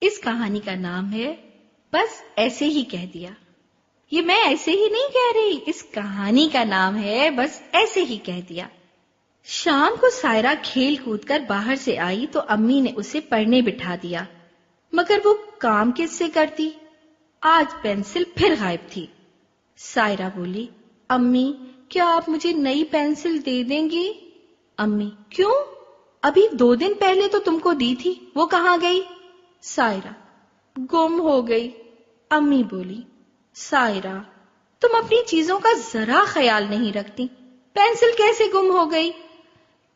اس کہانی کا نام ہے بس ایسے ہی کہہ دیا۔ یہ میں ایسے ہی نہیں کہہ رہی، اس کہانی کا نام ہے بس ایسے ہی کہہ دیا۔ شام کو سائرہ کھیل کود کر باہر سے آئی تو امی نے اسے پڑھنے بٹھا دیا، مگر وہ کام کس سے کرتی؟ آج پینسل پھر غائب تھی۔ سائرہ بولی، امی کیا آپ مجھے نئی پینسل دے دیں گی؟ امی، کیوں؟ ابھی 2 دن پہلے تو تم کو دی تھی، وہ کہاں گئی؟ سائرہ، گم ہو گئی۔ امی بولی، سائرہ تم اپنی چیزوں کا ذرا خیال نہیں رکھتی، پینسل کیسے گم ہو گئی؟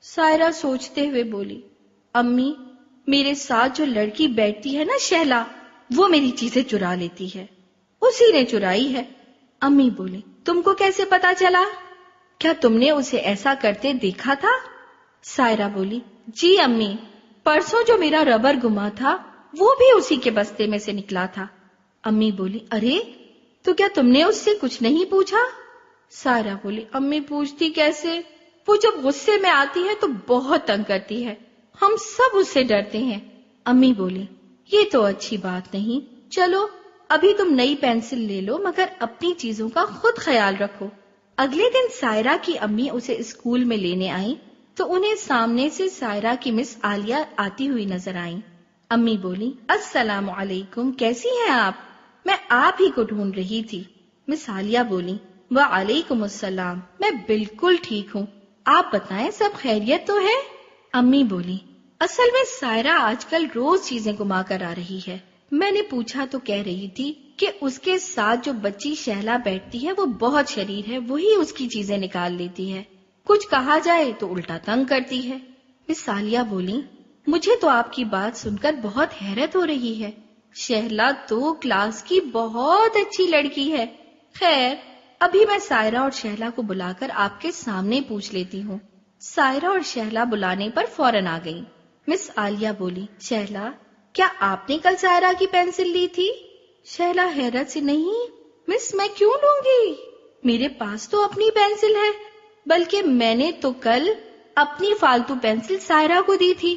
سائرہ سوچتے ہوئے بولی، امی میرے ساتھ جو لڑکی بیٹھتی ہے نا شہلا، وہ میری چیزیں چرا لیتی ہے، اسی نے چرائی ہے۔ امی بولی، تم کو کیسے پتا چلا؟ کیا تم نے اسے ایسا کرتے دیکھا تھا؟ سائرہ بولی، جی امی، پرسوں جو میرا ربر گما تھا وہ بھی اسی کے بستے میں سے نکلا تھا۔ امی بولی، ارے تو کیا تم نے اس سے کچھ نہیں پوچھا؟ سائرہ بولی، امی پوچھتی کیسے؟ وہ جب غصے میں آتی ہے تو بہت تنگ کرتی ہے، ہم سب اس سے ڈرتے ہیں۔ امی بولی، یہ تو اچھی بات نہیں، چلو ابھی تم نئی پینسل لے لو، مگر اپنی چیزوں کا خود خیال رکھو۔ اگلے دن سائرہ کی امی اسے اسکول میں لینے آئیں تو انہیں سامنے سے سائرہ کی مس عالیہ آتی ہوئی نظر آئیں۔ امی بولی، السلام علیکم، کیسی ہیں آپ؟ میں آپ ہی کو ڈھونڈ رہی تھی۔ مس عالیہ بولی، وعلیکم السلام، میں بالکل ٹھیک ہوں، آپ بتائیں سب خیریت تو ہے؟ امی بولی، اصل میں سائرہ آج کل روز چیزیں گما کر آ رہی ہے، میں نے پوچھا تو کہہ رہی تھی کہ اس کے ساتھ جو بچی شہلا بیٹھتی ہے وہ بہت شریر ہے، وہی اس کی چیزیں نکال لیتی ہے، کچھ کہا جائے تو الٹا تنگ کرتی ہے۔ مس عالیہ بولی، مجھے تو آپ کی بات سن کر بہت حیرت ہو رہی ہے، شہلا تو کلاس کی بہت اچھی لڑکی ہے۔ خیر ابھی میں سائرہ اور شہلا کو بلا کر آپ کے سامنے پوچھ لیتی ہوں۔ سائرہ اور شہلا بلانے پر فوراً آ گئی۔ مس عالیہ بولی، شہلا کیا آپ نے کل سائرہ کی پینسل لی تھی؟ شہلا حیرت سے، نہیں مس، میں کیوں لوں گی، میرے پاس تو اپنی پینسل ہے، بلکہ میں نے تو کل اپنی فالتو پینسل سائرہ کو دی تھی،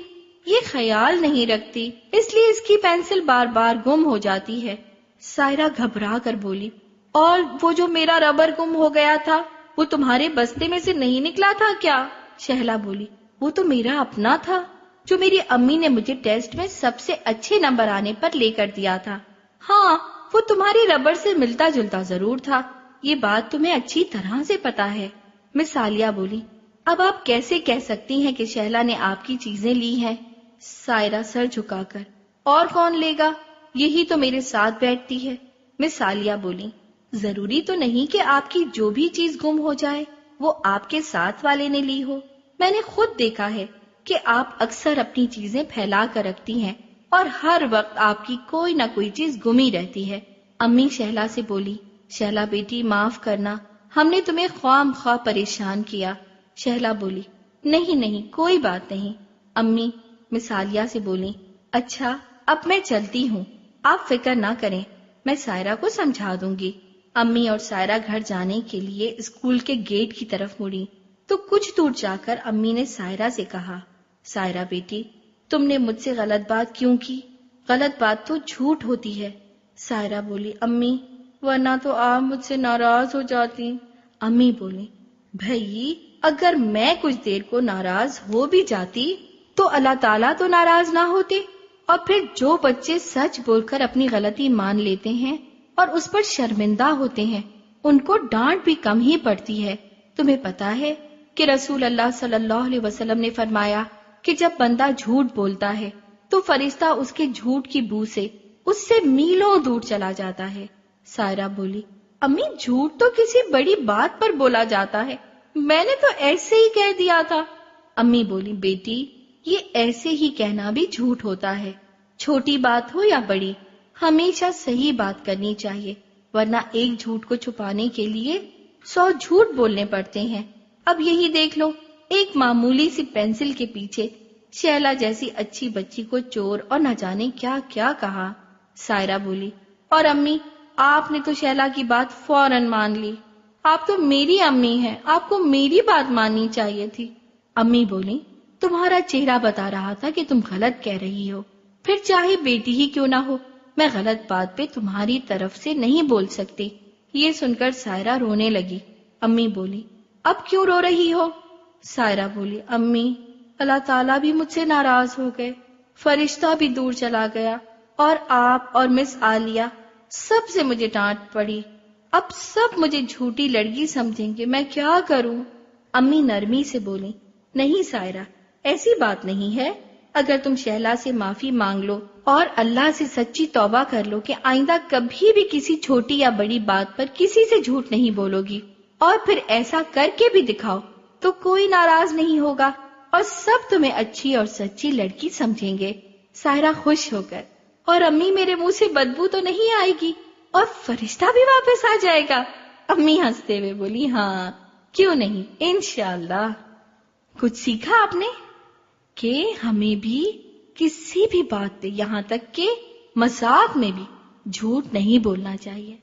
یہ خیال نہیں رکھتی اس لیے اس کی پینسل بار بار گم ہو جاتی ہے۔ سائرہ گھبرا کر بولی، اور وہ جو میرا ربر گم ہو گیا تھا وہ تمہارے بستے میں سے نہیں نکلا تھا کیا؟ شہلا بولی، وہ تو میرا اپنا تھا جو میری امی نے مجھے ٹیسٹ میں سب سے اچھے نمبر آنے پر لے کر دیا تھا۔ ہاں وہ تمہاری ربر سے ملتا جلتا ضرور تھا، یہ بات تمہیں اچھی طرح سے پتا ہے۔ مس عالیہ بولی، اب آپ کیسے کہہ سکتی ہیں کہ شہلا نے آپ کی چیزیں لی ہیں؟ سائرہ سر جھکا کر، اور کون لے گا، یہی تو میرے ساتھ بیٹھتی ہے۔ مس عالیہ بولی، ضروری تو نہیں کہ آپ کی جو بھی چیز گم ہو جائے وہ آپ کے ساتھ والے نے لی ہو، میں نے خود دیکھا ہے کہ آپ اکثر اپنی چیزیں پھیلا کر رکھتی ہیں اور ہر وقت آپ کی کوئی نہ کوئی چیز گمی رہتی ہے۔ امی شہلا سے بولی، شہلا بیٹی معاف کرنا، ہم نے تمہیں خواہ مخواہ پریشان کیا۔ شہلا بولی، نہیں کوئی بات نہیں۔ امی مس عالیہ سے بولی، اچھا اب میں چلتی ہوں، آپ فکر نہ کریں، میں سائرہ کو سمجھا دوں گی۔ امی اور سائرہ گھر جانے کے لیے اسکول کے گیٹ کی طرف مڑی تو کچھ دور جا کر امی نے سائرہ سے کہا، سائرہ بیٹی تم نے مجھ سے غلط بات کیوں کی؟ غلط بات تو جھوٹ ہوتی ہے۔ سائرہ بولی، امی ورنہ تو آپ مجھ سے ناراض ہو جاتی۔ امی بولی، بھئی اگر میں کچھ دیر کو ناراض ہو بھی جاتی تو اللہ تعالیٰ تو ناراض نہ ہوتے، اور پھر جو بچے سچ بول کر اپنی غلطی مان لیتے ہیں اور اس پر شرمندہ ہوتے ہیں ان کو ڈانٹ بھی کم ہی پڑتی ہے۔ تمہیں پتا ہے کہ رسول اللہ صلی اللہ علیہ وسلم نے فرمایا کہ جب بندہ جھوٹ بولتا ہے تو فرشتہ اس کے جھوٹ کی بو سے اس سے میلوں دور چلا جاتا ہے۔ سائرہ بولی، امی جھوٹ تو کسی بڑی بات پر بولا جاتا ہے، میں نے تو ایسے ہی کہہ دیا تھا۔ امی بولی، بیٹی یہ ایسے ہی کہنا بھی جھوٹ ہوتا ہے، چھوٹی بات ہو یا بڑی، ہمیشہ صحیح بات کرنی چاہیے، ورنہ ایک جھوٹ کو چھپانے کے لیے 100 جھوٹ بولنے پڑتے ہیں۔ اب یہی دیکھ لو، ایک معمولی سی پینسل کے پیچھے شہلا جیسی اچھی بچی کو چور اور نہ جانے کیا کیا کہا۔ سائرہ بولی، اور امی آپ نے تو شہلا کی بات فوراً مان لی، آپ تو میری امی ہیں، آپ کو میری بات ماننی چاہیے تھی۔ امی بولی، تمہارا چہرہ بتا رہا تھا کہ تم غلط کہہ رہی ہو، پھر چاہے بیٹی ہی کیوں نہ ہو، میں غلط بات پہ تمہاری طرف سے نہیں بول سکتی۔ یہ سن کر سائرہ رونے لگی۔ امی بولی، اب کیوں رو رہی ہو؟ سائرہ بولی، امی اللہ تعالیٰ بھی مجھ سے ناراض ہو گئے، فرشتہ بھی دور چلا گیا، اور آپ اور مس عالیہ سب سے مجھے ڈانٹ پڑی۔ اب سب مجھے جھوٹی لڑکی سمجھیں گے، میں کیا کروں؟ امی نرمی سے بولی، نہیں سائرہ، ایسی بات نہیں ہے۔ اگر تم شہلا سے معافی مانگ لو اور اللہ سے سچی توبہ کر لو کہ آئندہ کبھی بھی کسی چھوٹی یا بڑی بات پر کسی سے جھوٹ نہیں بولو گی، اور پھر ایسا کر کے بھی دکھاؤ، تو کوئی ناراض نہیں ہوگا اور سب تمہیں اچھی اور سچی لڑکی سمجھیں گے۔ سائرہ خوش ہو کر، اور امی میرے منہ سے بدبو تو نہیں آئے گی اور فرشتہ بھی واپس آ جائے گا؟ امی ہنستے ہوئے بولی، ہاں کیوں نہیں، انشاءاللہ۔ کچھ سیکھا آپ نے کہ ہمیں بھی کسی بھی بات پہ، یہاں تک کہ مذاق میں بھی، جھوٹ نہیں بولنا چاہیے۔